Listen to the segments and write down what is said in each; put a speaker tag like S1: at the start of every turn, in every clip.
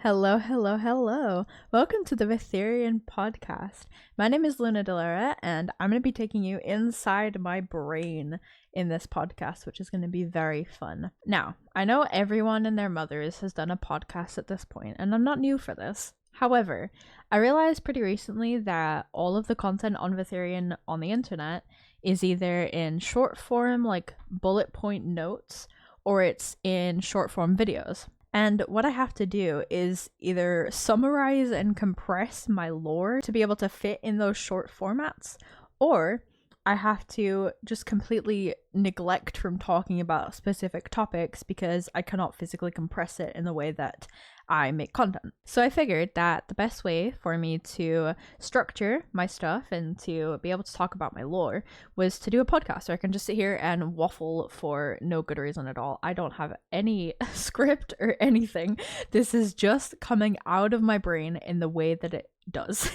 S1: Hello, hello, hello. Welcome to the Vethirion podcast. My name is Luna De Laira, and I'm going to be taking you inside my brain in this podcast, which is going to be very fun. Now, I know everyone and their mothers has done a podcast at this point, and I'm not new for this. However, I realized pretty recently that all of the content on Vethirion on the internet is either in short form, like bullet point notes, or it's in short form videos. And what I have to do is either summarize and compress my lore to be able to fit in those short formats, or I have to just completely neglect from talking about specific topics because I cannot physically compress it in the way that I make content. So I figured that the best way for me to structure my stuff and to be able to talk about my lore was to do a podcast where I can just sit here and waffle for no good reason at all. I don't have any script or anything. This is just coming out of my brain in the way that it does.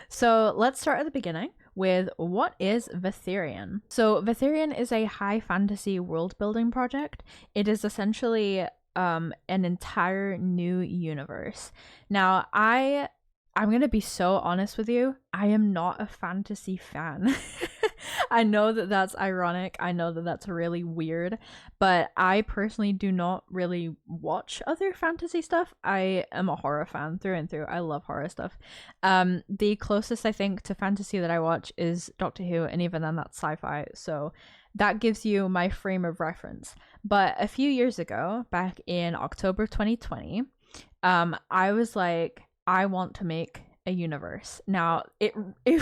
S1: So let's start at the beginning with what is Vethirion. So Vethirion is a high fantasy world building project. It is essentially an entire new universe. Now, I'm gonna be so honest with you, I am not a fantasy fan. I know that that's ironic, I know that that's really weird, but I personally do not really watch other fantasy stuff. I am a horror fan through and through. I love horror stuff. The closest I think to fantasy that I watch is Doctor Who, and even then that's sci-fi, so that gives you my frame of reference. But a few years ago, back in October 2020, I was like, I want to make a universe. Now, it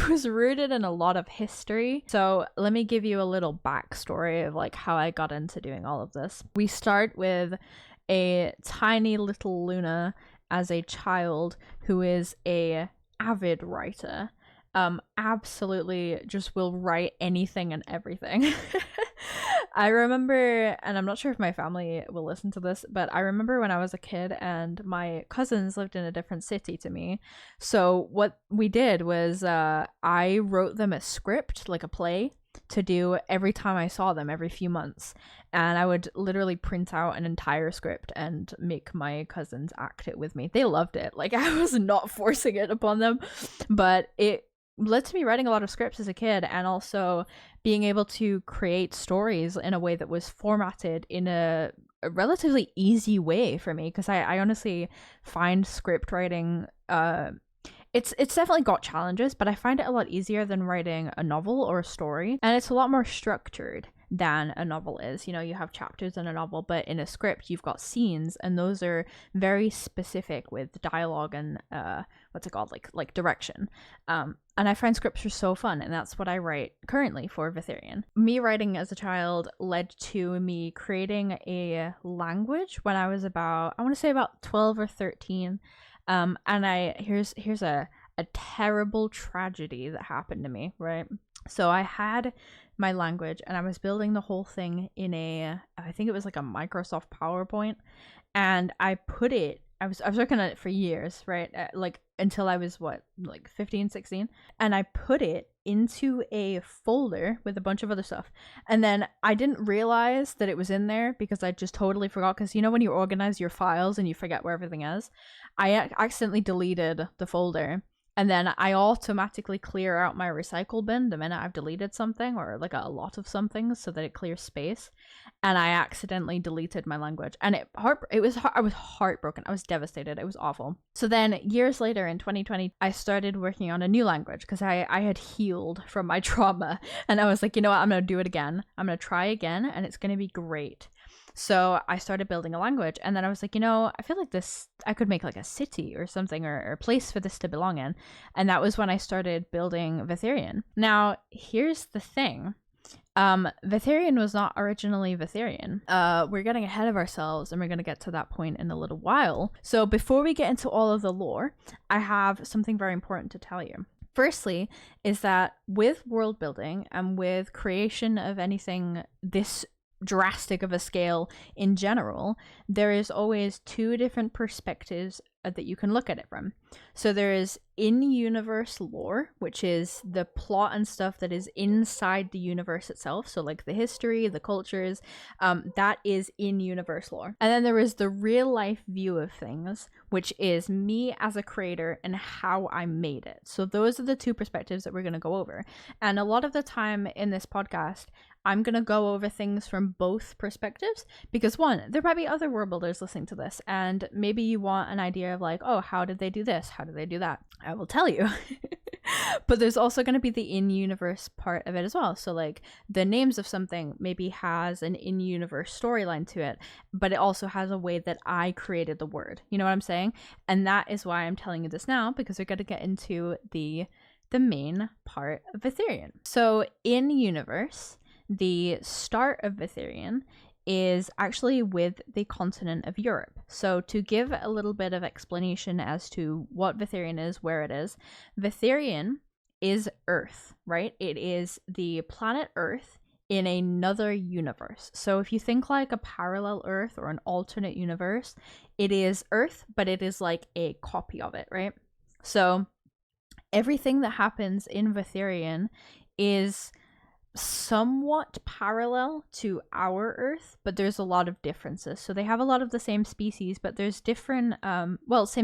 S1: was rooted in a lot of history. So let me give you a little backstory of like how I got into doing all of this. We start with a tiny little Luna as a child who is a avid writer. Absolutely just will write anything and everything. I remember, and I'm not sure if my family will listen to this, but I remember when I was a kid and my cousins lived in a different city to me. So what we did was I wrote them a script, like a play, to do every time I saw them every few months. And I would literally print out an entire script and make my cousins act it with me. They loved it. Like, I was not forcing it upon them, but it led to me writing a lot of scripts as a kid, and also being able to create stories in a way that was formatted in a relatively easy way for me, because I honestly find script writing it's definitely got challenges, but I find it a lot easier than writing a novel or a story, and it's a lot more structured than a novel is. You know, you have chapters in a novel, but in a script you've got scenes, and those are very specific with dialogue and what's it called, like direction. And I find scripts are so fun, and that's what I write currently for Vethirion. Me writing as a child led to me creating a language when I was about, I want to say about 12 or 13. And here's a terrible tragedy that happened to me, right? So I had my language and I was building the whole thing in I think it was like a Microsoft PowerPoint, and I put it, I was working on it for years, right? Like until I was 15, 16, and I put it into a folder with a bunch of other stuff, and then I didn't realize that it was in there because I just totally forgot, because you know when you organize your files and you forget where everything is. I accidentally deleted the folder, and then I automatically clear out my recycle bin the minute I've deleted something, or like a lot of something, so that it clears space. And I accidentally deleted my language, and I was heartbroken. I was devastated. It was awful. So then years later in 2020, I started working on a new language because I had healed from my trauma, and I was like, you know what, I'm gonna do it again. I'm gonna try again, and it's gonna be great. So I started building a language, and then I was like, you know, I feel like I could make like a city or something, or a place for this to belong in. And that was when I started building Vethirion. Now, here's the thing. Vethirion was not originally Vethirion. We're getting ahead of ourselves, and we're going to get to that point in a little while. So before we get into all of the lore, I have something very important to tell you. Firstly, is that with world building and with creation of anything this drastic of a scale in general, there is always two different perspectives that you can look at it from. So there is in-universe lore, which is the plot and stuff that is inside the universe itself. So like the history, the cultures, that is in-universe lore. And then there is the real-life view of things, which is me as a creator and how I made it. So those are the two perspectives that we're going to go over. And a lot of the time in this podcast, I'm going to go over things from both perspectives because, one, there might be other world builders listening to this, and maybe you want an idea of like, oh, how did they do this? How did they do that? I will tell you. But there's also going to be the in-universe part of it as well. So like the names of something maybe has an in-universe storyline to it, but it also has a way that I created the word. You know what I'm saying? And that is why I'm telling you this now, because we're going to get into the main part of Vethirion. So in universe, the start of Vethirion is actually with the continent of Europe. So to give a little bit of explanation as to what Vethirion is, where it is, Vethirion is Earth, right? It is the planet Earth in another universe. So if you think like a parallel Earth or an alternate universe, it is Earth, but it is like a copy of it, right? So everything that happens in Vethirion is somewhat parallel to our Earth, but there's a lot of differences. So they have a lot of the same species, but there's different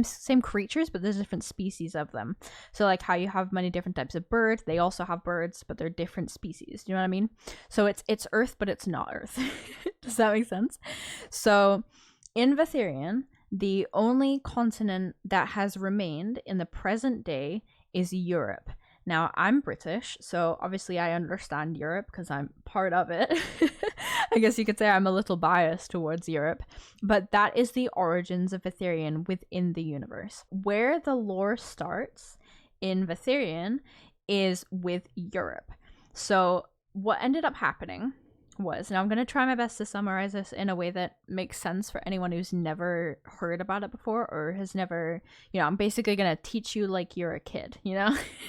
S1: same creatures, but there's different species of them. So like how you have many different types of birds, they also have birds, but they're different species. Do you know what I mean? So it's Earth, but it's not Earth. Does that make sense? So in Vethirion, the only continent that has remained in the present day is Europe. Now, I'm British, so obviously I understand Europe because I'm part of it. I guess you could say I'm a little biased towards Europe, but that is the origins of Vethirion within the universe. Where the lore starts in Vethirion is with Europe. So what ended up happening was, now I'm going to try my best to summarize this in a way that makes sense for anyone who's never heard about it before or has never, I'm basically going to teach you like you're a kid,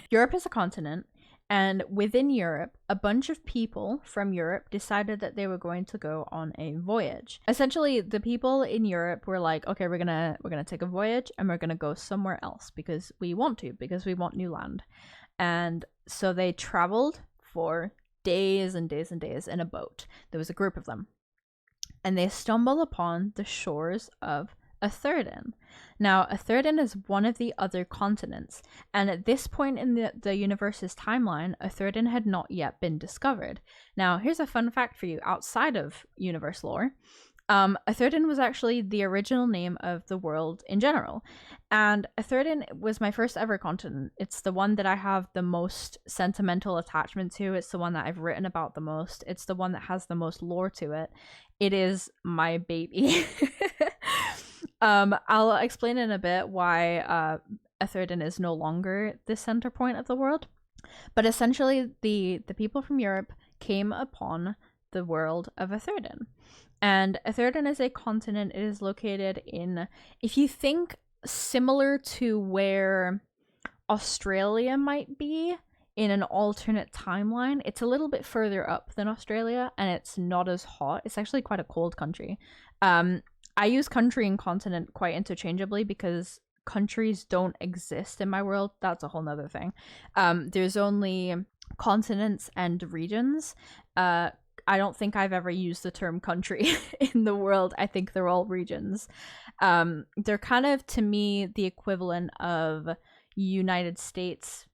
S1: Europe is a continent, and within Europe, a bunch of people from Europe decided that they were going to go on a voyage. Essentially, the people in Europe were like, okay, we're going to take a voyage and we're going to go somewhere else because we want new land. And so they traveled for days and days and days in a boat. There was a group of them, and they stumble upon the shores of Atheirdin. Now, Atheirdin is one of the other continents, and at this point in the universe's timeline, Atheirdin had not yet been discovered. Now, here's a fun fact for you outside of universe lore. Atheirdin was actually the original name of the world in general, and Atheirdin was my first ever continent. It's the one that I have the most sentimental attachment to. It's the one that I've written about the most. It's the one that has the most lore to it. It is my baby. I'll explain in a bit why Atheirdin is no longer the center point of the world, but essentially the people from Europe came upon the world of Atheirdin. And Atheirdin is a continent. It is located in, if you think similar to where Australia might be in an alternate timeline, it's a little bit further up than Australia, and it's not as hot. It's actually quite a cold country. I use country and continent quite interchangeably because countries don't exist in my world. That's a whole nother thing. There's only continents and regions. I don't think I've ever used the term country in the world. I think they're all regions. They're kind of, to me, the equivalent of United States,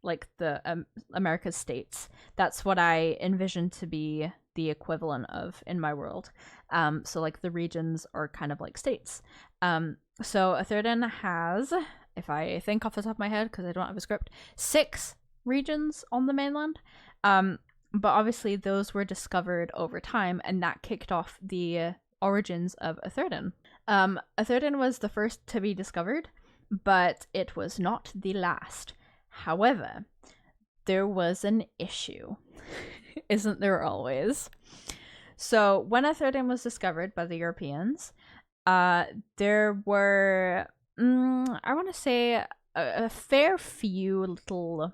S1: like the America's states. That's what I envision to be the equivalent of in my world. So like the regions are kind of like states. So Atheirdin has, if I think off the top of my head, because I don't have a script, 6 regions on the mainland. But obviously those were discovered over time, and that kicked off the origins of Atheirdin. Atheirdin was the first to be discovered, but it was not the last. However, there was an issue. Isn't there always? So when Atheirdin was discovered by the Europeans, there were, I want to say, a fair few little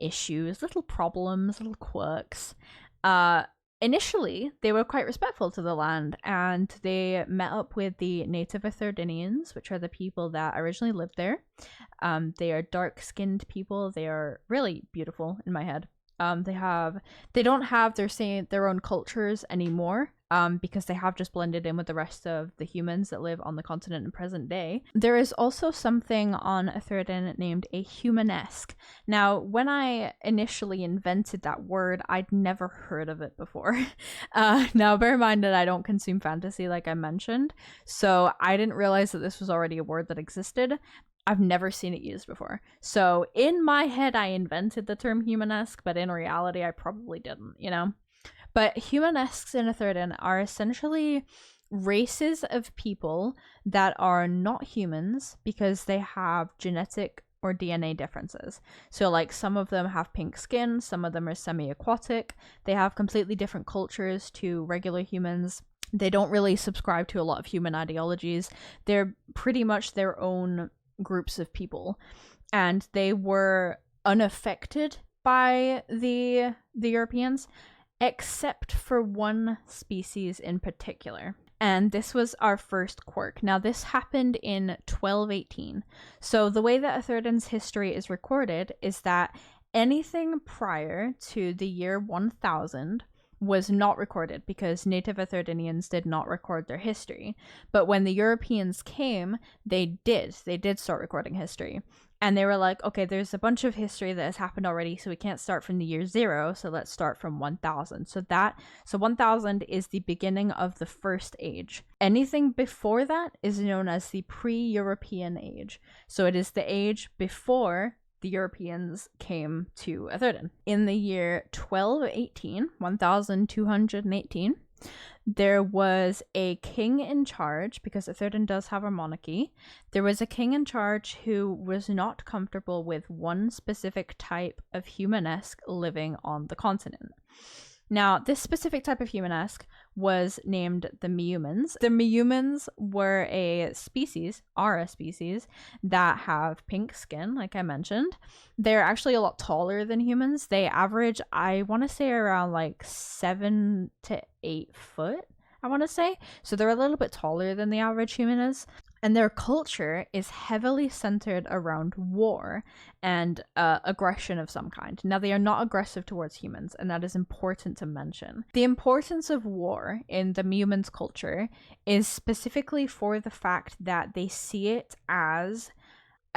S1: issues, little problems, little quirks. initially, they were quite respectful to the land, and they met up with the native Atheirdinians, which are the people that originally lived there. They are dark-skinned people. They are really beautiful in my head. They don't have their own cultures anymore, because they have just blended in with the rest of the humans that live on the continent in present day. There is also something on Atheirdin named a humanesque. Now, when I initially invented that word, I'd never heard of it before. Now, bear in mind that I don't consume fantasy, like I mentioned, so I didn't realize that this was already a word that existed. I've never seen it used before. So in my head, I invented the term humanesque, but in reality, I probably didn't, you know? But humanesques in Atheirdin are essentially races of people that are not humans because they have genetic or DNA differences. So like some of them have pink skin, some of them are semi-aquatic, they have completely different cultures to regular humans. They don't really subscribe to a lot of human ideologies. They're pretty much their own groups of people, and they were unaffected by the Europeans, except for one species in particular. And this was our first quirk. Now, this happened in 1218. So the way that Atheirdin's history is recorded is that anything prior to the year 1000 was not recorded because native Atheirdinians did not record their history. But when the Europeans came, they did start recording history. And they were like, okay, there's a bunch of history that has happened already, so we can't start from the year 0, so let's start from 1000. So 1000 is the beginning of the first age. Anything before that is known as the pre-European age. So it is the age before the Europeans came to Atheirdin. In the year 1218, there was a king in charge, because Atheirdin does have a monarchy. There was a king in charge who was not comfortable with one specific type of humanesque living on the continent. Now, this specific type of humanesque was named the Meumans. The Meumans are a species that have pink skin, like I mentioned. They're actually a lot taller than humans. They average, I want to say, around like 7 to 8 foot, I want to say. So they're a little bit taller than the average human is. And their culture is heavily centered around war and aggression of some kind. Now, they are not aggressive towards humans, and that is important to mention. The importance of war in the Meumans' culture is specifically for the fact that they see it as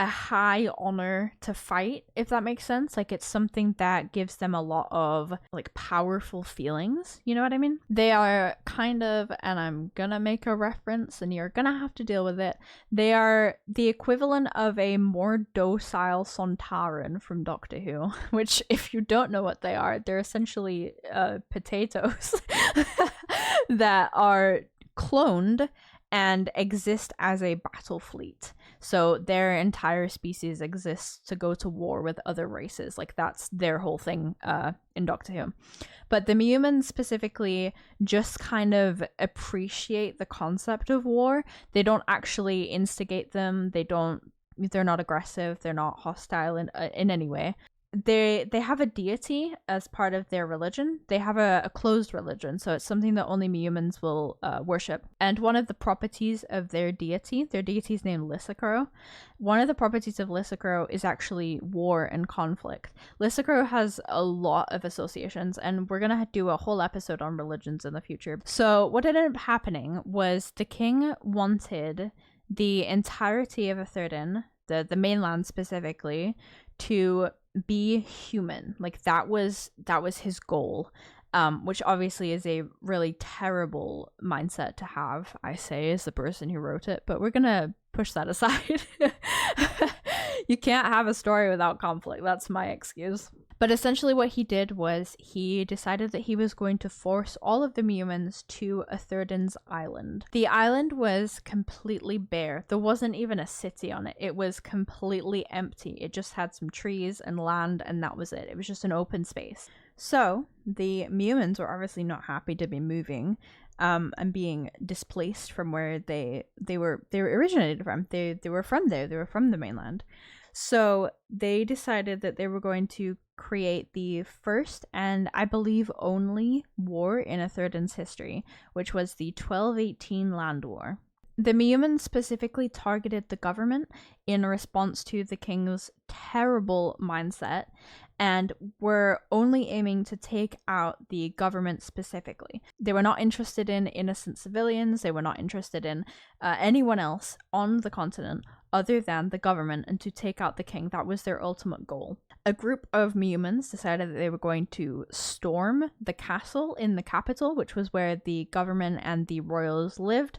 S1: a high honor to fight, if that makes sense. Like, it's something that gives them a lot of like powerful feelings, you know what I mean? They are kind of, and I'm gonna make a reference and you're gonna have to deal with it, they are the equivalent of a more docile Sontaran from Doctor Who, which, if you don't know what they are, they're essentially potatoes that are cloned and exist as a battle fleet. So their entire species exists to go to war with other races. Like, that's their whole thing in Doctor Who. But the Meumans specifically just kind of appreciate the concept of war. They don't actually instigate them. They're not aggressive. They're not hostile in any way. They have a deity as part of their religion. They have a closed religion, so it's something that only Meumans will worship. And one of the properties of their deity is named Lysicro. One of the properties of Lysicro is actually war and conflict. Lysicro has a lot of associations, and we're gonna do a whole episode on religions in the future. So what ended up happening was the king wanted the entirety of Atheirdin, the mainland specifically, to be human. Like, that was his goal, which obviously is a really terrible mindset to have, I say, as the person who wrote it, but we're gonna push that aside. You can't have a story without conflict. That's my excuse. But essentially what he did was he decided that he was going to force all of the Meumans to Atheirdin's island. The island was completely bare. There wasn't even a city on it. It was completely empty. It just had some trees and land, and that was it. It was just an open space. So the Meumans were obviously not happy to be moving and being displaced from where they originated from. They were from there. They were from the mainland. So they decided that they were going to create the first and I believe only war in Atheirdin's history, which was the 1218 Land War. The Meumons specifically targeted the government in response to the king's terrible mindset and were only aiming to take out the government specifically. They were not interested in innocent civilians, they were not interested in anyone else on the continent other than the government, and to take out the king. That was their ultimate goal. A group of Meumons decided that they were going to storm the castle in the capital, which was where the government and the royals lived,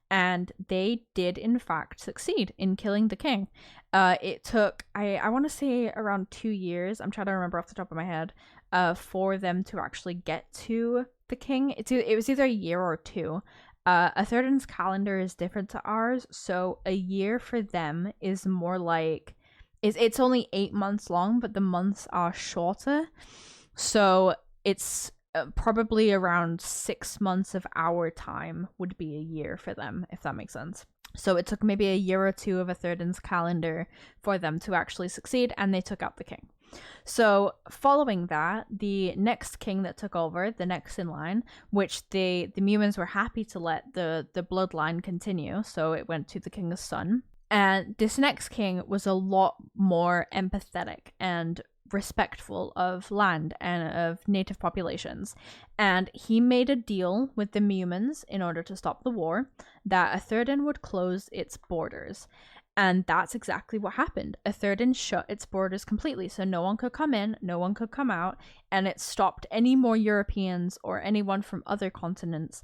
S1: and they did in fact succeed in killing the king. It took, I want to say around 2 years, I'm trying to remember off the top of my head, for them to actually get to the king. It was either a year or 2. Atheirdin's calendar is different to ours, so a year for them is more like, it's only 8 months long, but the months are shorter, so it's probably around 6 months of our time would be a year for them, if that makes sense. So it took maybe a year or 2 of Atheirdin's calendar for them to actually succeed, and they took out the king. So following that, the next king that took over, the next in line, which the Meumons were happy to let the bloodline continue, so it went to the king's son. And this next king was a lot more empathetic and respectful of land and of native populations, and he made a deal with the Meumons in order to stop the war that Atheirdin would close its borders. And that's exactly what happened. Atheirdin shut its borders completely, so no one could come in, no one could come out, and it stopped any more Europeans or anyone from other continents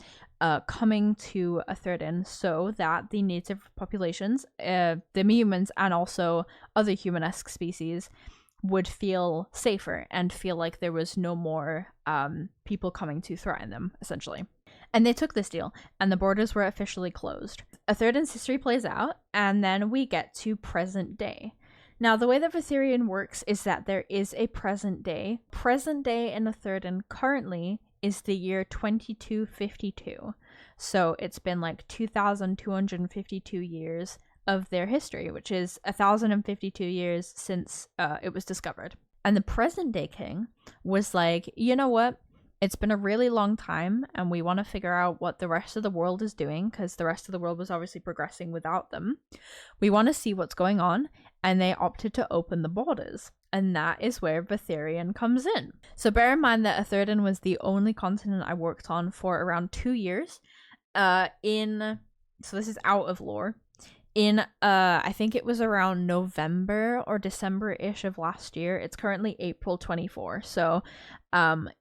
S1: coming to Atheirdin, so that the native populations, the Meumons and also other humanesque species, would feel safer and feel like there was no more people coming to threaten them, essentially. And they took this deal, and the borders were officially closed. Atheirdin's history plays out, and then we get to present day. Now, the way that Vethirion works is that there is a present day. Present day in Atheirdin currently is the year 2252. So it's been like 2,252 years of their history, which is 1,052 years since it was discovered. And the present day king was like, you know what? It's been a really long time, and we want to figure out what the rest of the world is doing, because the rest of the world was obviously progressing without them. We want to see what's going on, and they opted to open the borders. And that is where Vethirion comes in. So bear in mind that Atheirdin was the only continent I worked on for around 2 years. So this is out of lore. In I think it was around November or December-ish of last year. It's currently April 24. So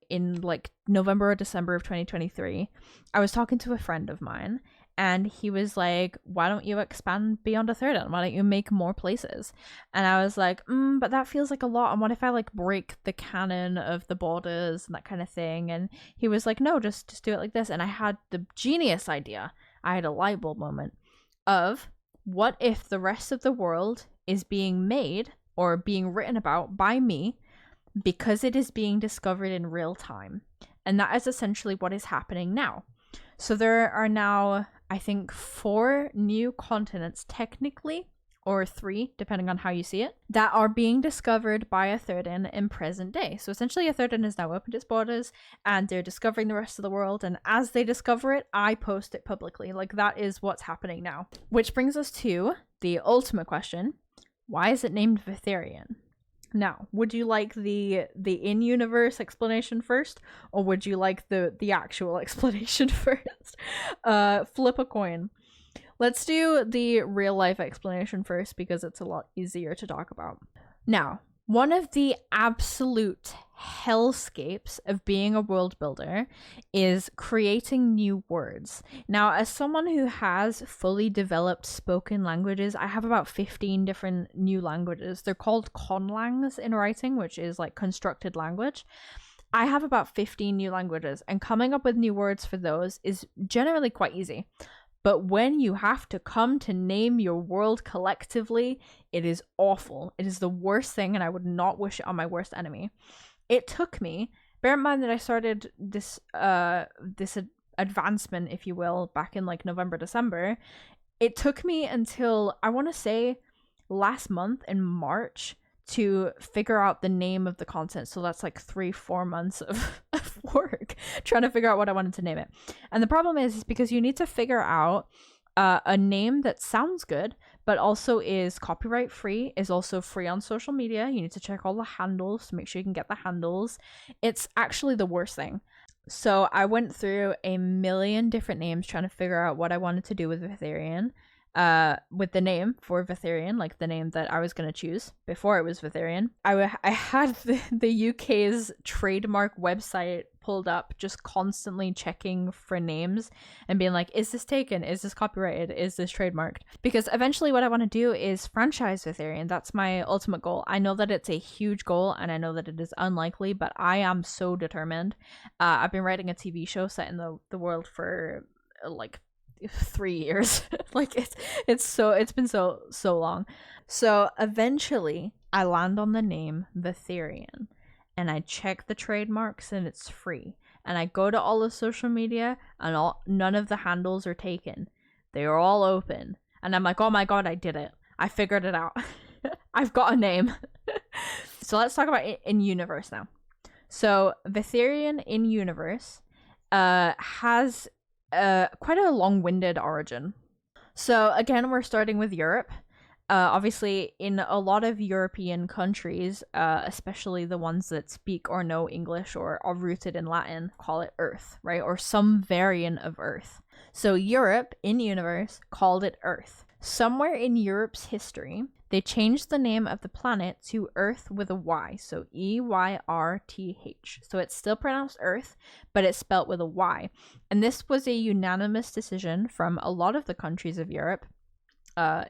S1: in like November or December of 2023, I was talking to a friend of mine, and he was like, why don't you expand beyond Atheirdin? Why don't you make more places? And I was like, but that feels like a lot. And what if I like break the canon of the borders and that kind of thing? And he was like, no, just do it like this. And I had the genius idea. I had a light bulb moment of, what if the rest of the world is being made or being written about by me because it is being discovered in real time? And that is essentially what is happening now. So there are now, I think, 4 new continents technically, or 3, depending on how you see it, that are being discovered by Atheirdin in present day. So essentially Atheirdin has now opened its borders, and they're discovering the rest of the world, and as they discover it, I post it publicly. Like, that is what's happening now. Which brings us to the ultimate question. Why is it named Vethirion? Now, would you like the in-universe explanation first, or would you like the actual explanation first? Flip a coin. Let's do the real-life explanation first, because it's a lot easier to talk about. Now, one of the absolute hellscapes of being a world builder is creating new words. Now, as someone who has fully developed spoken languages, I have about 15 different new languages. They're called conlangs in writing, which is like constructed language. I have about 15 new languages, and coming up with new words for those is generally quite easy. But when you have to come to name your world collectively, it is awful. It is the worst thing, and I would not wish it on my worst enemy. It took me, bear in mind that I started this advancement, if you will, back in like November, December. It took me until, I want to say, last month in March to figure out the name of the continent. So that's like 3-4 months of work trying to figure out what I wanted to name it. And the problem is because you need to figure out a name that sounds good, but also is copyright free, is also free on social media. You need to check all the handles to make sure you can get the handles. It's actually the worst thing. So I went through a million different names trying to figure out what I wanted to do with Vethirion. With the name for Vethirion, like the name that I was going to choose before it was Vethirion. I had the UK's trademark website pulled up, just constantly checking for names and being like, is this taken? Is this copyrighted? Is this trademarked? Because eventually what I want to do is franchise Vethirion. That's my ultimate goal. I know that it's a huge goal and I know that it is unlikely, but I am so determined. I've been writing a TV show set in the world for like 3 years. Like it's been so long. So eventually I land on the name Vethirion and I check the trademarks and it's free, and I go to all the social media and none of the handles are taken. They are all open, and I'm like, oh my god, I did it, I figured it out. I've got a name. So let's talk about it in universe now. So Vethirion in universe has quite a long-winded origin. So again, we're starting with Europe. Obviously, in a lot of European countries, especially the ones that speak or know English or are rooted in Latin, call it Earth, right? Or some variant of Earth. So Europe, in universe, called it Earth. Somewhere in Europe's history, they changed the name of the planet to Earth with a Y, so Eyrth. So it's still pronounced Earth, but it's spelt with a Y. And this was a unanimous decision from a lot of the countries of Europe.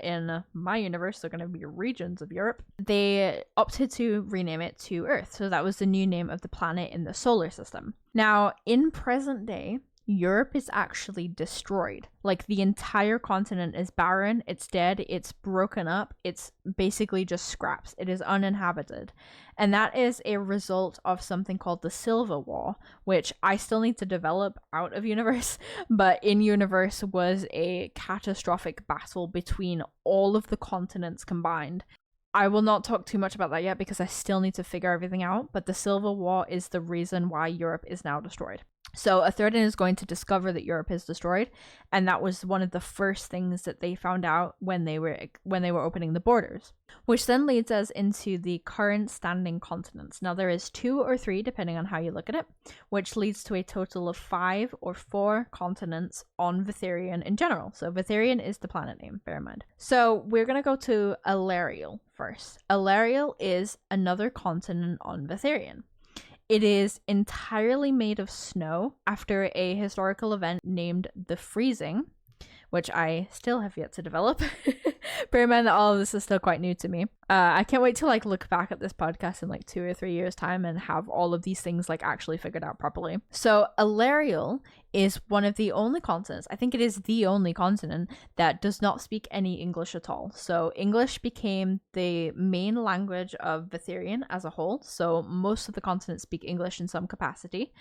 S1: In my universe, they're going to be regions of Europe. They opted to rename it to Earth, so that was the new name of the planet in the solar system. Now, in present day, Europe is actually destroyed. Like, the entire continent is barren, it's dead, it's broken up, it's basically just scraps. It is uninhabited. And that is a result of something called the Silver War, which I still need to develop out of universe, but in universe was a catastrophic battle between all of the continents combined. I will not talk too much about that yet because I still need to figure everything out, but the Silver War is the reason why Europe is now destroyed. So Atheirdin is going to discover that Europe is destroyed, and that was one of the first things that they found out when they were opening the borders, which then leads us into the current standing continents. Now there is 2 or 3 depending on how you look at it, which leads to a total of 5 or 4 continents on Vethirion in general. So Vethirion is the planet name, bear in mind. So we're going to go to Alaryel first. Alaryel is another continent on Vethirion. It is entirely made of snow after a historical event named the Freezing, which I still have yet to develop. Bear in mind that all of this is still quite new to me. I can't wait to look back at this podcast in 2 or 3 years time and have all of these things actually figured out properly. So Alaryel is one of the only continents, I think it is the only continent, that does not speak any English at all. So English became the main language of Vethirion as a whole. So most of the continents speak English in some capacity.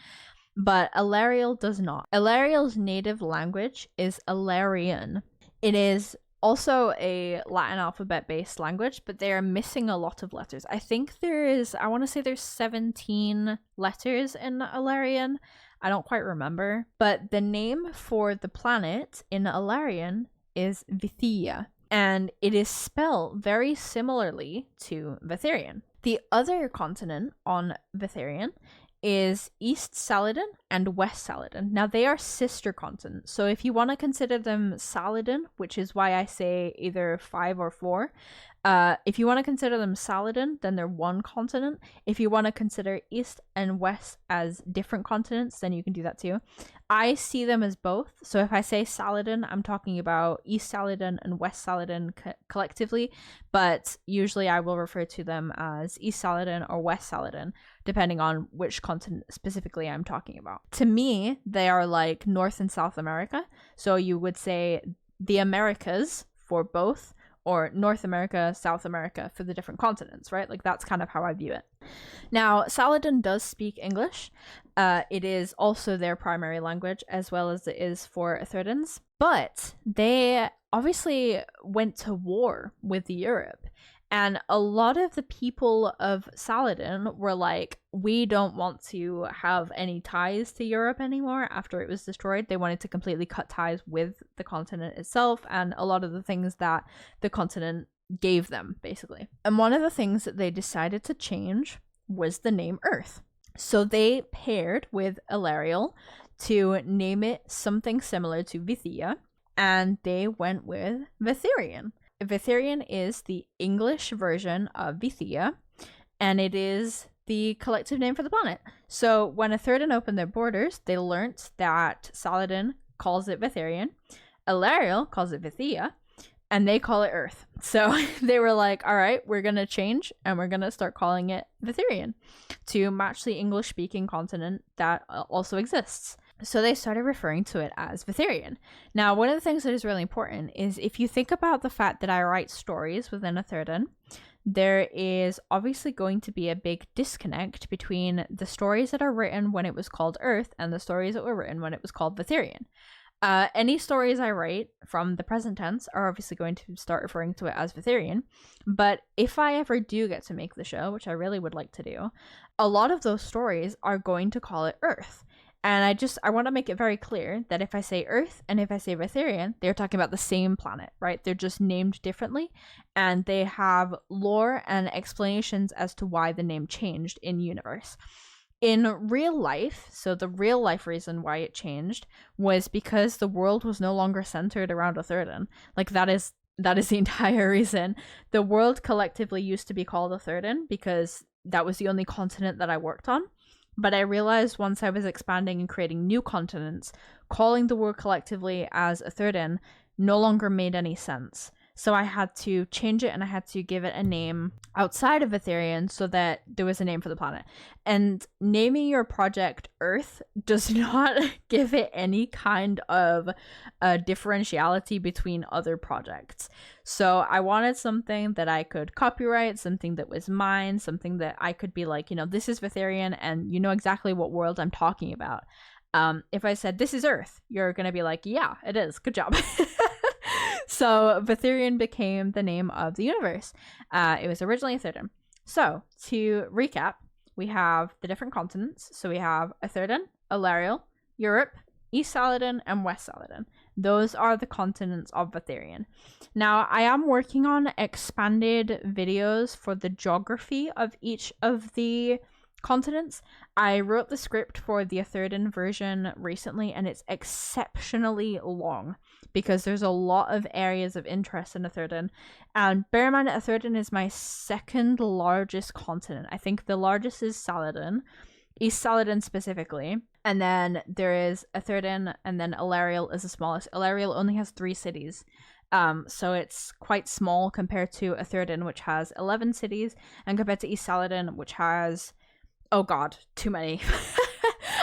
S1: But Alaryel does not. Alaryel's native language is Alaryel. It is also a Latin alphabet-based language, but they are missing a lot of letters. I think I want to say there's 17 letters in Alaryel. I don't quite remember. But the name for the planet in Alaryel is Vithia, and it is spelled very similarly to Vethirion. The other continent on Vethirion is East Salidan and West Salidan. Now they are sister continents, so if you want to consider them Salidan, which is why I say either 5 or 4, if you want to consider them Salidan, then they're one continent. If you want to consider East and West as different continents, then you can do that too. I see them as both. So if I say Salidan, I'm talking about East Salidan and West Salidan collectively, but usually I will refer to them as East Salidan or West Salidan, depending on which continent specifically I'm talking about. To me, they are like North and South America. So you would say the Americas for both, or North America, South America for the different continents, right? That's kind of how I view it. Now, Salidan does speak English. It is also their primary language, as well as it is for Atheirdin's. But they obviously went to war with Europe. And a lot of the people of Salidan were like, we don't want to have any ties to Europe anymore after it was destroyed. They wanted to completely cut ties with the continent itself and a lot of the things that the continent gave them, basically. And one of the things that they decided to change was the name Earth. So they paired with Alaryel to name it something similar to Vithia, and they went with Vethirion. Vethirion is the English version of Vithia, and it is the collective name for the planet. So when Atheirdin opened their borders, they learnt that Salidan calls it Vethirion, Alaryel calls it Vithia, and they call it Earth. So they were like, all right, we're going to change, and we're going to start calling it Vethirion to match the English-speaking continent that also exists. So they started referring to it as Vethirion. Now, one of the things that is really important is if you think about the fact that I write stories within Atheirdin, there is obviously going to be a big disconnect between the stories that are written when it was called Earth and the stories that were written when it was called Vethirion. Any stories I write from the present tense are obviously going to start referring to it as Vethirion, but if I ever do get to make the show, which I really would like to do, a lot of those stories are going to call it Earth. And I want to make it very clear that if I say Earth and if I say Vethirion, they're talking about the same planet, right? They're just named differently, and they have lore and explanations as to why the name changed in universe. In real life, so the real life reason why it changed was because the world was no longer centered around Atheirdin. Like that is the entire reason. The world collectively used to be called Atheirdin because that was the only continent that I worked on. But I realized once I was expanding and creating new continents, calling the world collectively as Atheirdin no longer made any sense. So I had to change it and I had to give it a name outside of Vethirion so that there was a name for the planet. And naming your project Earth does not give it any kind of differentiality between other projects. So I wanted something that I could copyright, something that was mine, something that I could be like, this is Vethirion and you know exactly what world I'm talking about. If I said, this is Earth, you're going to be like, yeah, it is. Good job. So Vethirion became the name of the universe. It was originally Atheirdin. So to recap, we have the different continents. So we have Atheirdin, Alaryel, Europe, East Salidan, and West Salidan. Those are the continents of Vethirion. Now, I am working on expanded videos for the geography of each of the continents. I wrote the script for the Atheirdin version recently, and it's exceptionally long because there's a lot of areas of interest in Atheirdin. And bear in mind, Atheirdin is my second largest continent. I think the largest is Salidan, East Salidan specifically. And then there is Atheirdin, and then Alaryel is the smallest. Alaryel only has 3 cities. So it's quite small compared to Atheirdin, which has 11 cities, and compared to East Salidan, which has, oh god, too many.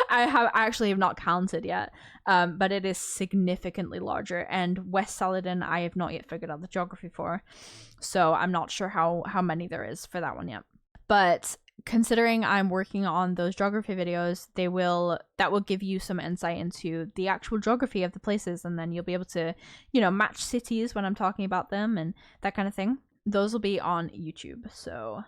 S1: I actually have not counted yet, but it is significantly larger. And West Salidan, I have not yet figured out the geography for, so I'm not sure how many there is for that one yet. But considering I'm working on those geography videos, that will give you some insight into the actual geography of the places, and then you'll be able to, match cities when I'm talking about them and that kind of thing. Those will be on YouTube, so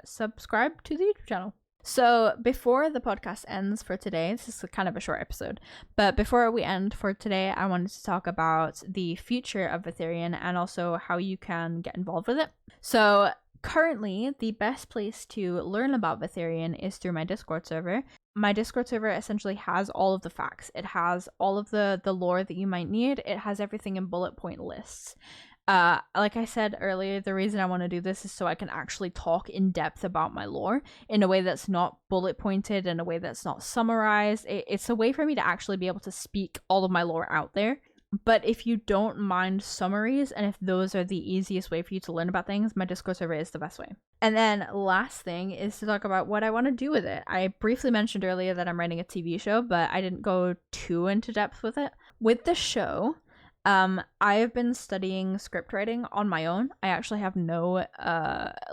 S1: subscribe to the YouTube channel. So before the podcast ends for today, this is kind of a short episode, but before we end for today, I wanted to talk about the future of Vethirion and also how you can get involved with it. So currently, the best place to learn about Vethirion is through my Discord server. My Discord server essentially has all of the facts. It has all of the lore that you might need. It has everything in bullet point lists. Like I said earlier, the reason I want to do this is so I can actually talk in depth about my lore in a way that's not bullet pointed, in a way that's not summarized. It's a way for me to actually be able to speak all of my lore out there. But if you don't mind summaries, and if those are the easiest way for you to learn about things, my Discord server is the best way. And then last thing is to talk about what I want to do with it. I briefly mentioned earlier that I'm writing a TV show, but I didn't go too into depth with it. With the show, I have been studying script writing on my own. I actually have no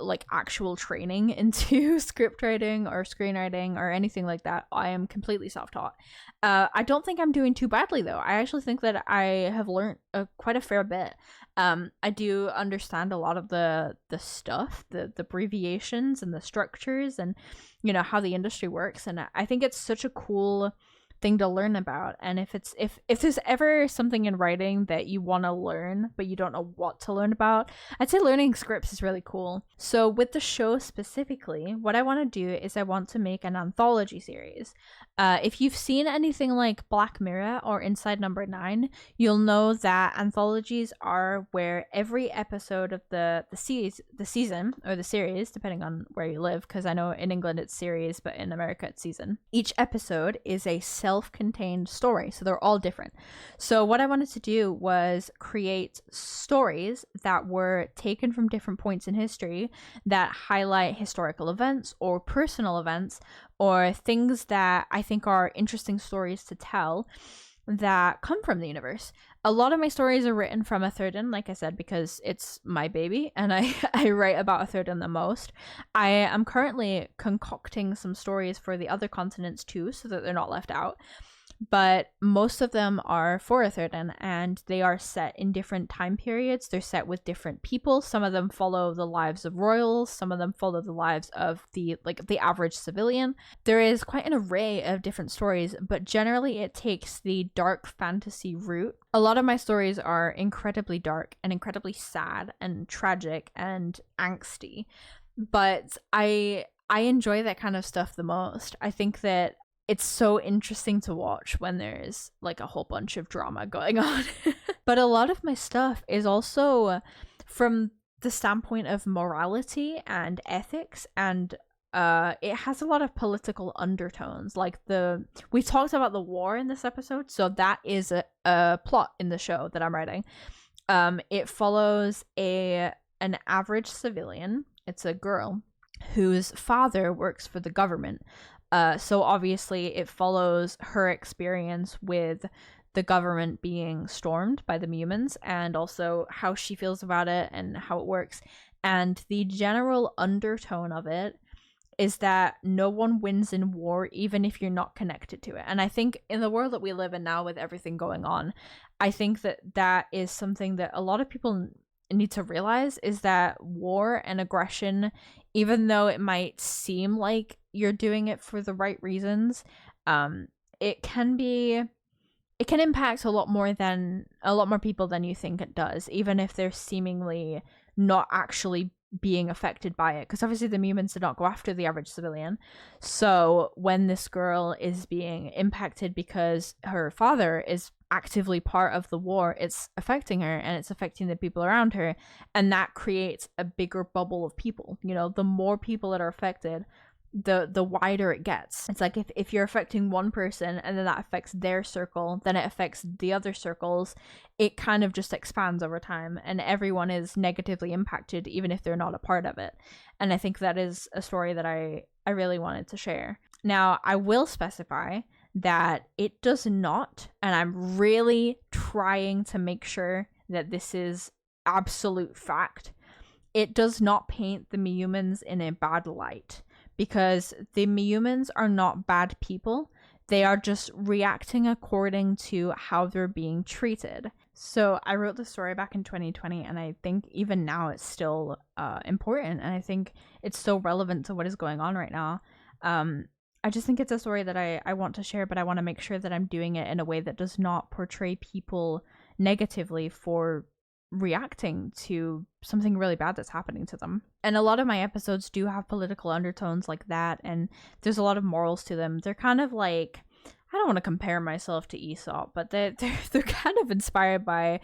S1: like actual training into script writing or screenwriting or anything like that. I am completely self-taught. I don't think I'm doing too badly though. I actually think that I have learned quite a fair bit. I do understand a lot of the stuff, the abbreviations and the structures, and you know how the industry works, and I think it's such a cool thing to learn about. And if there's ever something in writing that you want to learn but you don't know what to learn about, I'd say learning scripts is really cool. So with the show specifically, what I want to do is I want to make an anthology series. If you've seen anything like Black Mirror or Inside Number 9, you'll know that anthologies are where every episode of the season or the series, depending on where you live, because I know in England it's series but in America it's season, each episode is a self-contained story, so they're all different. So what I wanted to do was create stories that were taken from different points in history that highlight historical events or personal events or things that I think are interesting stories to tell that come from the universe. A lot of my stories are written from Atheirdin, like I said, because it's my baby and I write about Atheirdin the most. I am currently concocting some stories for the other continents too, so that they're not left out. But most of them are for Atheirdin, and they are set in different time periods. They're set with different people. Some of them follow the lives of royals. Some of them follow the lives of the average civilian. There is quite an array of different stories, but generally it takes the dark fantasy route. A lot of my stories are incredibly dark and incredibly sad and tragic and angsty, but I enjoy that kind of stuff the most. I think that it's so interesting to watch when there's like a whole bunch of drama going on. But a lot of my stuff is also from the standpoint of morality and ethics, and it has a lot of political undertones. Like we talked about the war in this episode, so that is a plot in the show that I'm writing. It follows an average civilian. It's a girl whose father works for the government. So obviously it follows her experience with the government being stormed by the humans, and also how she feels about it and how it works. And the general undertone of it is that no one wins in war, even if you're not connected to it. And I think in the world that we live in now, with everything going on, I think that is something that a lot of people need to realize, is that war and aggression, even though it might seem like you're doing it for the right reasons, it can impact a lot more people than you think it does, even if they're seemingly not actually being affected by it, because obviously the mutants did not go after the average civilian. So when this girl is being impacted because her father is actively part of the war, it's affecting her and it's affecting the people around her, and that creates a bigger bubble of people. You know, the more people that are affected, the wider it gets. It's like if you're affecting one person and then that affects their circle, then it affects the other circles. It kind of just expands over time, and everyone is negatively impacted even if they're not a part of it. And I think that is a story that I really wanted to share. Now, I will specify that it does not, and I'm really trying to make sure that this is absolute fact, it does not paint the humans in a bad light. Because the humans are not bad people. They are just reacting according to how they're being treated. So I wrote this story back in 2020, and I think even now it's still important, and I think it's so relevant to what is going on right now. I just think it's a story that I want to share, but I want to make sure that I'm doing it in a way that does not portray people negatively for reacting to something really bad that's happening to them. And a lot of my episodes do have political undertones like that, and there's a lot of morals to them. They're kind of like, I don't want to compare myself to Aesop, but they're kind of inspired by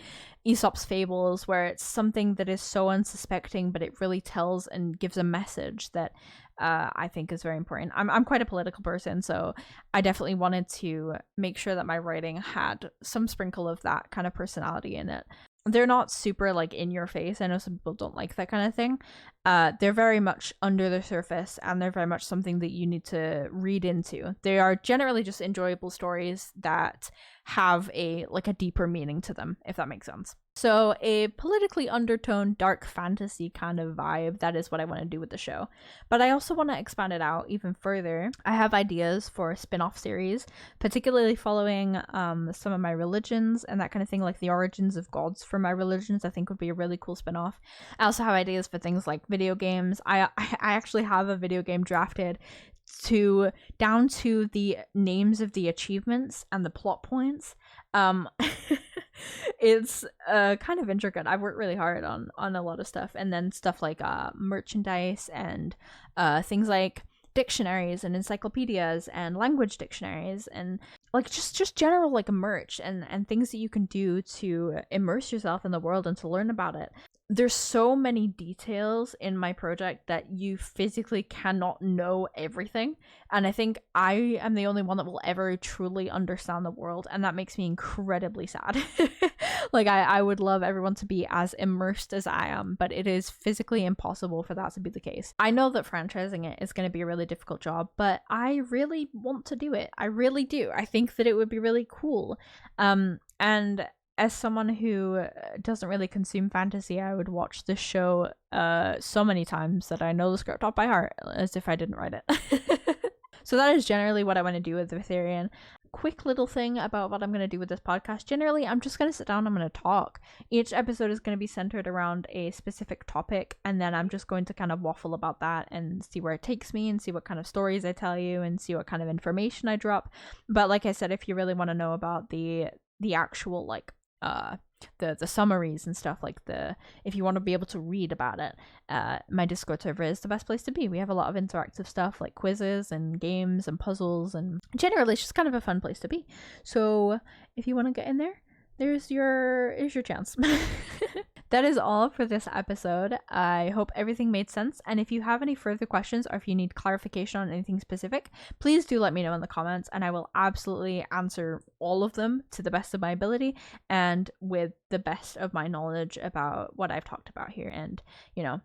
S1: Aesop's fables, where it's something that is so unsuspecting, but it really tells and gives a message that I think is very important. I'm quite a political person, so I definitely wanted to make sure that my writing had some sprinkle of that kind of personality in it. They're not super like in your face. I know some people don't like that kind of thing. They're very much under the surface, and they're very much something that you need to read into. They are generally just enjoyable stories that have a deeper meaning to them, if that makes sense. So a politically undertoned dark fantasy kind of vibe, that is what I want to do with the show. But I also want to expand it out even further. I have ideas for a spin-off series, particularly following some of my religions and that kind of thing, like the origins of gods for my religions. I think would be a really cool spin-off. I also have ideas for things like video games. I actually have a video game drafted down to the names of the achievements and the plot points. It's kind of intricate. I've worked really hard on a lot of stuff, and then stuff like merchandise and things like dictionaries and encyclopedias and language dictionaries, and like just general like merch and things that you can do to immerse yourself in the world and to learn about it. There's so many details in my project that you physically cannot know everything, and I think I am the only one that will ever truly understand the world, and that makes me incredibly sad. Like I would love everyone to be as immersed as I am, but it is physically impossible for that to be the case. I know that franchising it is going to be a really difficult job, but I really want to do it. I really do. I think that it would be really cool. And as someone who doesn't really consume fantasy, I would watch this show so many times that I know the script off by heart, as if I didn't write it. So that is generally what I want to do with Vethirion. Quick little thing about what I'm going to do with this podcast. Generally, I'm just going to sit down, I'm going to talk. Each episode is going to be centered around a specific topic, and then I'm just going to kind of waffle about that and see where it takes me and see what kind of stories I tell you and see what kind of information I drop. But like I said, if you really want to know about the actual like the summaries and stuff, like if you want to be able to read about it, my Discord server is the best place to be. We have a lot of interactive stuff like quizzes and games and puzzles, and generally it's just kind of a fun place to be. So if you want to get in there, here's your chance. That is all for this episode. I hope everything made sense, and if you have any further questions or if you need clarification on anything specific, please do let me know in the comments, and I will absolutely answer all of them to the best of my ability and with the best of my knowledge about what I've talked about here, and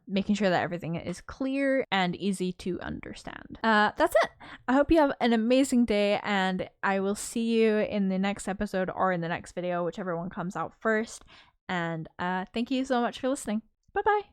S1: making sure that everything is clear and easy to understand. That's it. I hope you have an amazing day, and I will see you in the next episode or in the next video, whichever one comes out first. And thank you so much for listening. Bye bye.